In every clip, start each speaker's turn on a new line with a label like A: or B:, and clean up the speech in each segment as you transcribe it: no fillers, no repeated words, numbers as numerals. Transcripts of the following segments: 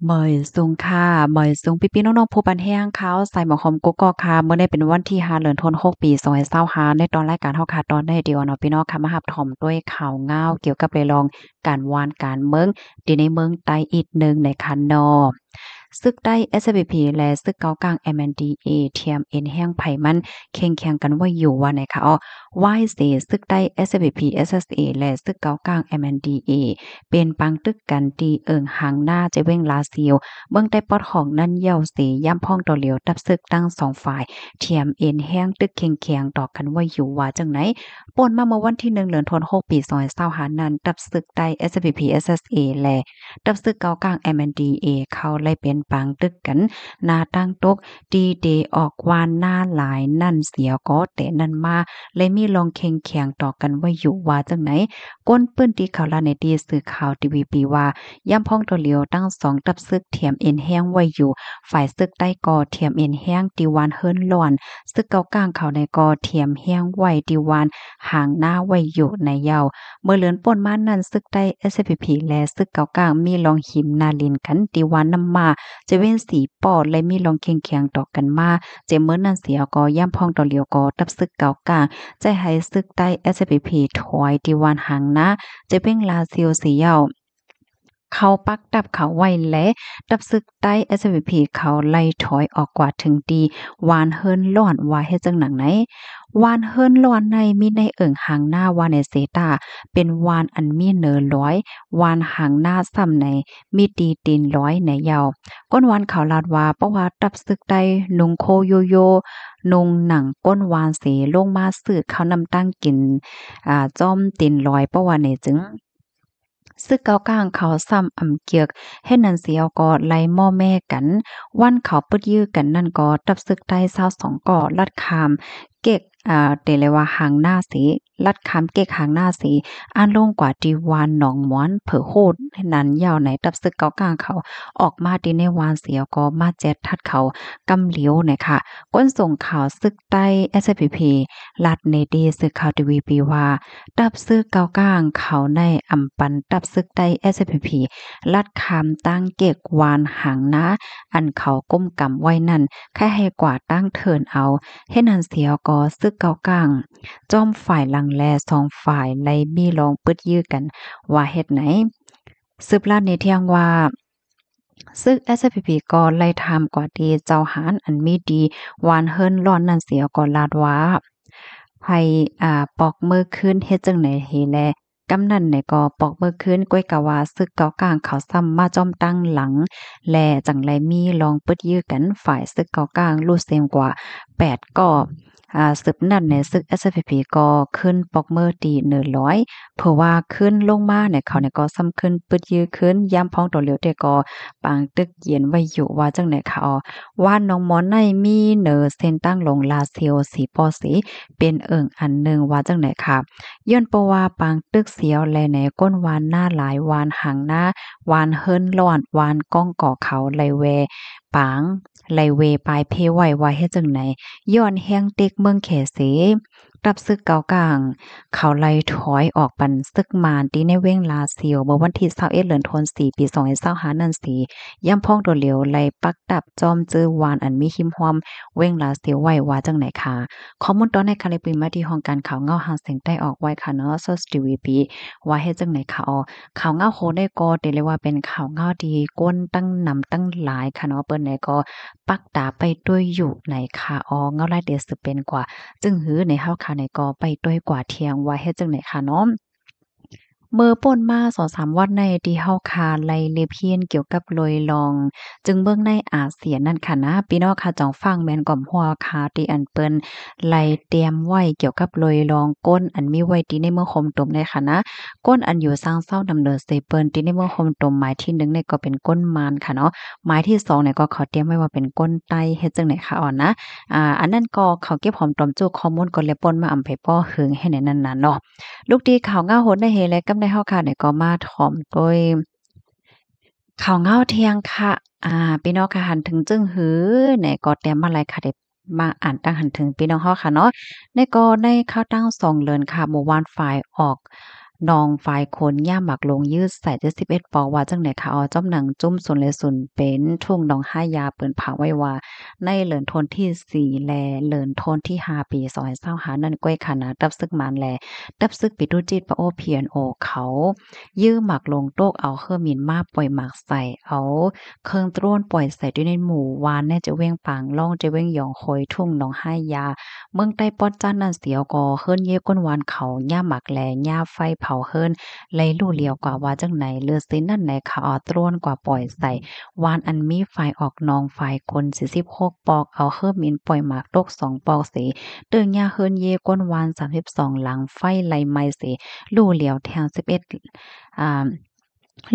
A: เหมยซุงค่ะเหมยซุงพี่ๆน้องๆผู้ปันแห้งเขาใส่หมอหอมกุ๊กกอกค่ะเมื่อได้เป็นวันที่5เดือนธันวาคมปี2025ในตอนรายการเฮาค่ะตอนได้เดียวเนาะพี่น้องค่ะมารับถมด้วยข่าวง่าวเกี่ยวกับเรื่องการวานการเมืองที่ในเมืองใต้อีกหนึ่งในคันเนาะศึกใต้ SPP และศึกเกากลาง MNDAA เทียมเอ็นแห้งไผมันเข่งแข่งกันว่าอยู่ว่าไหนคะอ้อวายเสศึกใต้ SPP SSA และศึกเกากลาง MNDAA เป็นปังตึกกันตีเอิงหางหน้าจะเว้งลาซิลเบิ่งใต้ปอดของนั่นเหี่ยวเสย่ำพ้องต่อเหลียวตับศึกตั้ง2ฝ่ายเทียมเอ็นแห้งตึกเคียงๆต่อกันว่าอยู่ว่าจังไหนป่นมาเมื่อวันที่1เดือนธันวาคมปี2025นั้นตับศึกใต้ SPP SSA และตับศึกเกากลาง MNDAA เข้าไล่เป็นปางตึกกันหน้าตั้งตกดีเดออกวานหน้าหลายนั่นเสียก็แต่นั่นมาเลยมีลองเคียงแข่งต่อกันว่าอยู่ว่าจังไหนก้นปื้นตีข่าวลาในตีสื่อข่าวทีวีปีว่าย่ำพ้องตัวเหลียวตั้ง2ตับซึกเทียมเอ็นแห้งไว้อยู่ฝ่ายซึกใต้กอเทียมเอ็นแห้งตีวานเฮิรนหล่อนซึกเกากลางเขาในกอเทียมแห้งไว้ตีวานห่างหน้าไว้อยู่ในเยาเมื่อเลือนป่นมานั้นซึกใต้ SPP และซึกเกากลางมีลองหิมนาลินกันตีวานน้ำมาจะเว้นสีปอดและมีลองเคียงแข่งต่อกันมาเจเมื่อนั้นเสียก็ย่ำพ้องตัวเหลียวก็ตับซึกเกากลางใจให้ซึกใต้ SPP ถอยตีวานห่างหน้าจะเป้งลาซิลสีเหย้าเขาปักดับเขาไว้และดับศึกใต้ SVP เขาไล่ถอยออกกว่าถึงดีวานเฮิรนล้อนว่าเฮ็ดจังหนังไหนวานเฮิรนล้อนในมีในเอิงหางหน้าวานในเซตาเป็นวานอันมีเนอร้อยวานหางหน้าซ้ำในมีตีตีนร้อยในยาวก้นวานเขาลาดว่าเพราะว่าดับศึกใต้นุงโคโยโยนุงหนังก้นวานเสลงมาซื้อข้าวนำตั้งกินจ้อมตีนร้อยเพราะว่าเนี่ยจึงซึกเกากลางเขาซ้ำอำเกียกเฮ็ดนั่นเสียวก็ไล่ม่อแม่กันวันเขาปึดยื้อกันนั่นก็ตับซึกใต้22ก่อลัดคามเก็กเตเลยว่าหางหน้าสีลัดคามเก็กหางหน้าสีอ่านลงกว่าดีวานหนองม้อนเผอโคดนั้นยาวไหนตับซึกเกากลางเขาออกมาดีในวานเสียวก็มาแจ็ดทัดเขากำเหลียวเนี่ยค่ะก้นส่งข่าวซึกใต้ SPP ลัดเนดีซึกข่าวทีวีปีว่า ตับซึกเกากลางเขาในอำปันตับซึกใต้ SPP ลัดคำตั้งเกกวานหางนะอันเขาก้มกำไว้นั่นแค่ให้กว่าตั้งเทินเอาเฮ็ดนันเสียก็ซึกเกากลางจอมฝ่ายหลังแล2ฝ่ายไล่มีลองปึดยื้อกันว่าเฮ็ดไหนสืบลาดในเที่ยงว่าซึก SPP ก็ไล่ทำกว่าดีเจ้าหารอันมีดีวานเฮิรนร้อนนั่นเสียก็ลาดว่า ให้ปอกมือขึ้นเฮ็ดจังไหนเฮแลกำนันเนี่ยก็ปอกมือขึ้นก้วยกะว่าซึกเกากลางเขาซ้ำมาจ้อมตั้งหลังแลจังไรมีลองปึดยื้อกันฝ่ายซึกเกากลางรู้เซมกว่า8ก็สืบนั่นในซึก SPP ก็ขึ้นปอกมือตี100เพราะว่าขึ้นลงมาเนี่ยเขาเนี่ยก็ซ้ำขึ้นปึดยื้อขึ้นย่ำพ้องตัวเหลียวแต่ก็ปางตึกเย็นไว้อยู่ว่าจังไหนคะอ๋อว่าน้องหมอนในมีเนอเส้นตั้งลงลาเซียวสีปอสี เป็นเอิ่งอันหนึ่งว่าจังไหนค่ะย้อนเพราะว่าปางตึกเสียวแลในก้นวานหน้าหลายวานหางหน้าวานเฮิรนร้อนวานก้องก่อเขาไลแวปางไลเวปลายเพไว้ว่าเฮ็ดจังไหนย้อนแห้งเต็กเมืองแขเสรับซึกเกากลางเขาไล่ถอยออกปันซึกมานที่ในเว้งลาเซียวเมื่อวันที่21เดือนธันวาคมปี2025นั่นสิย่ำพ้องโดดเหลียวไล่ปักดับจอมเจอวานอันมีหิมหอมเว้งลาเซียวไว้ว่าจังไหนค่ะ ข้อมูลตอนในคาลิปมาที่ห้องการข่าวเงาหางเสียงใต้ออกไว้ค่ะเนาะ Source TVB ว่าเฮ็ดจังไหนค่ะอ๋อข่าวเงาโคได้ก็เรียกว่าเป็นข่าวเงาดีก้นตั้งนำตั้งหลายค่ะเนาะเปิ้นไหนก็ปักตาไปด้วยอยู่ในค่ะอ๋อเงาลายเดสือเป็นกว่าจึงหือในเฮาค่ะในก็ไปด้วยกว่าเที่ยงว่าเฮ็ดจังไหนค่ะเนาะ เมื่อป่นมา2-3วันในที่เฮาคาไล่เลียบเฮียนเกี่ยวกับโลยลองจึงเบิ่งในอาเซียนนั่นค่ะนะพี่น้องค่ะจองฟังแม่นก่อมหัวค่ะที่อันเปิ้นไล่เตรียมไว้เกี่ยวกับโลยลองก้นอันมีไว้ที่ในเมืองคมตมในค่ะนะก้นอันอยู่สร้างเศร้าดำเนินเสเปิ้นที่ในเมืองคมตมหมายที่1เนี่ยก็เป็นก้นมารค่ะเนาะหมายที่2เนี่ยก็เขาเตรียมไว้ว่าเป็นก้นไตเฮ็ดจังได๋ค่ะอ่อนนะอันนั้นก็เขาเก็บหอมตอมจุข้อมูลก็เลยป่นมาอำไผป้อหึงให้ในนั้นน่ะเนาะ ลูกดีข่าวเงาโหดได้เฮและกำได้เฮาค่ะเนี่ยก็มาถ่อมด้วยข่าวเงาเที่ยงค่ะพี่น้องค่ะหันถึงจึงหือเนี่ยก็เตรียมมาหลายค่ะได้มาอ่านตั้งหันถึงพี่น้องเฮาค่ะเนาะในก็ในข่าวตั้ง2เดือนค่ะเมื่อวานฝ่ายออก น้องฝ่ายคนย่าหมักลงยืดใส่71ปอกว่าจังไหนคะอ๋อจ้อมหนังจุ้มสุนเลยสุนเป็นทุ่งหนอง5ยาเปิ้นผาไว้ว่าในเหลินทนที่4แลเหลินทนที่5ปี2025นั่นก้อยขนาดตับซึกมันแลตับซึกปิตุจิตปะโอ PNO เขายื้อหมักลงโตกเอาเครื่องมินมาปล่อยหมักใส่เอาเครื่องตร้วนปล่อยใส่ด้วยในหมู่วานแน่จะเว้งปางล่องจะเว้งหยองคอยทุ่งหนอง5ยาเมืองใต้ปอดจ้านนั่นเสียวก็เฮิรนเยก้นวานเขาย่าหมักแลย่าไฟเผาเฮิรนไหลลู่เหลียวกว่าว่าจังไหนเลือสินนั่นไหนเขาเอาตร้วนกว่าปล่อยใส่วานอันมีไฟออกนองไฟคน46ปอกเอาเครื่องมินปล่อยหมากตก2ปอกเสเติงย่าเฮิรนเยก้นวาน32หลังไฟไหลไหม้เสลู่เหลียวแทง11อ่า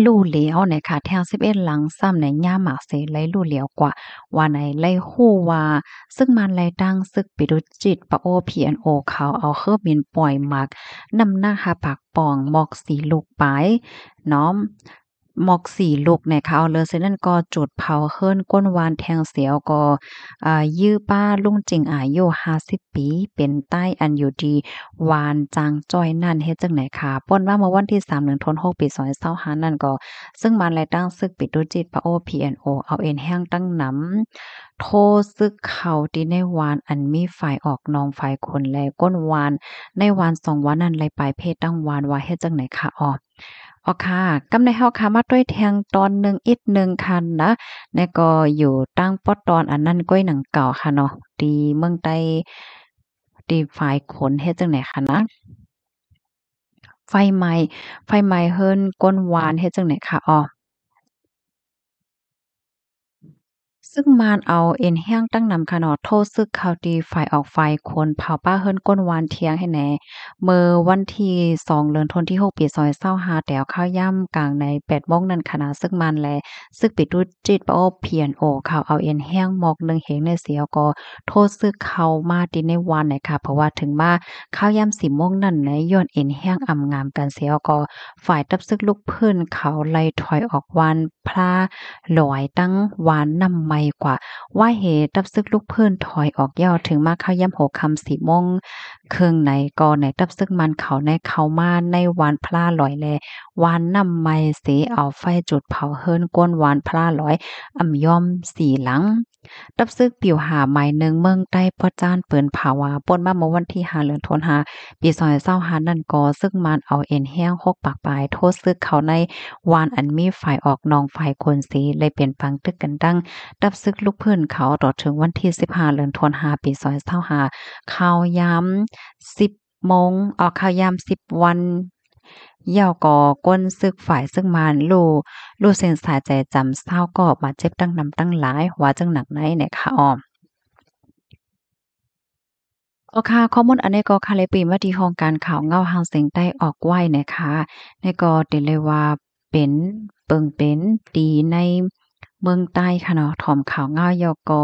A: ลู่เหลียวเนี่ยค่ะแทง11หลังซ้ำในย่าหมากเสไหลลู่เหลียวกว่าว่าไหนไหลฮู้ว่าซึ่งมันไหลดังซึกปิดุจิตปะโอ PNO เขาเอาเครื่องบินปล่อยหมากนำหน้าหาปากป่องหมอกสีลูกปลายเนาะหมอกสีลูกเนี่ยค่ะเอาเลยเสนั้นก็จุดเผาเฮิรนก้นวานแทงเสียวก็ยื้อป้าลุงจิงอายุ50ปีเป็นใต้อันอยู่ดีวานจางจ้อยนั่นเฮ็ดจังไหนค่ะป่นว่าเมื่อวันที่3เดือนธันวาคมปี2025นั่นก็ซึ่งมันรายตั้งซึกปิตุจิตปะโอ PNO เอาเอ็นแห้งตั้งนำโทซึกเขาที่ในวานอันมีฝ่ายออกนองฝ่ายคนแลก้นวานในวาน2วันนั้นเลยปลายเพศตั้งวานว่าเฮ็ดจังไหนค่ะอ๋อค่ะกำในเฮาค่ะมาด้วยแทงตอนหนึ่งอีกหนึ่งคันนะแล้วก็อยู่ตั้งปอตอนอันนั้นก้อยหนังเก่าค่ะเนาะที่เมืองใต้ที่ฝ่ายขนเฮ็ดจังไหนคะนะไฟไหม้ไฟไหม้เฮิรนก้นวานเฮ็ดจังไหนคะซึ่งมานเอาเอ็นแห้งตั้งนำค่ะเนาะโทษซึกเขาดีฝ่ายออกฝ่ายคนเผาป้าเฮิรนก้นวานเที่ยงให้แหน่เมื่อวันที่2เดือนธันวาคมที่6ปี2025แถวข้าวย่ำกลางใน8โมงนั้นขณะซึ่งมันแลซึกปิดดุจิตปะโอ PNO เขาเอาเอ็นแห้งหมอก1เหงในเสียวก็โทษซึกเขามาติในวันน่ะค่ะเพราะว่าถึงมาข้าวย่ำ4โมงนั้นในย้อนเอ็นแห้งอำงามกันเสียวก็ฝ่ายตับซึกลุกพื้นเขาไล่ถอยออกวันพลา หลอยตั้งหวานนำไม่กว่าว่าเหตุตับซึกลูกเพิ่นถอยออกยาวถึงมาเข้าย่ำหัวคำ4โมงครึ่งในก่อในตับซึกมันเขาในเขามาในวานพลาหลอยแลวานนำไม่เสเอาไฟจุดเผาเฮิรนก้นวานพลาหลอยอ่ำย่อม4หลังตับซึกปิวหาไม้หนึ่งเมืองใต้ปอจ้านเปิ้นภาวาป่นมาเมื่อวันที่5เดือนธันวาปี2025นั่นก็ซึ่งมันเอาเอ็นแห้ง6ปากปลายโทษซึกเขาในวานอันมีฝ่ายออกนองฝ่ายคนสีเลยเปลี่ยนฟังตึกกันดังดับซึกลูกเพิ่นเขาต่อถึงวันที่15เดือนธันวาปี2025ข่าวยาม10โมงออกข่าวยาม10วันยาวก่อก้นซึกฝ่ายซึ่งมานลู่เส้นสายใจจำเศร้าก็บาดเจ็บตั้งนำตั้งหลายว่าจังหนักไหนเนี่ยค่ะก็ค่ะข้อมูลอันนี้ก็ค่ะเลยปีมาที่ห้องการข่าวเงาหางเสียงใต้ออกไว้นะคะในก็ติเลยว่าเป็นเปิงเป็นดีในเมืองใต้ค่ะเนาะถ่อมข่าวเงายอก็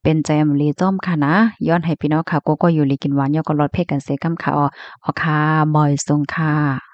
A: เป็นใจอำลีจ้อมค่ะนะย้อนให้พี่น้องค่ะก็อยู่ลีกินหวานยอก็ลดเพศกันเสกำค่ะค่ะบ่อยทรงค่ะ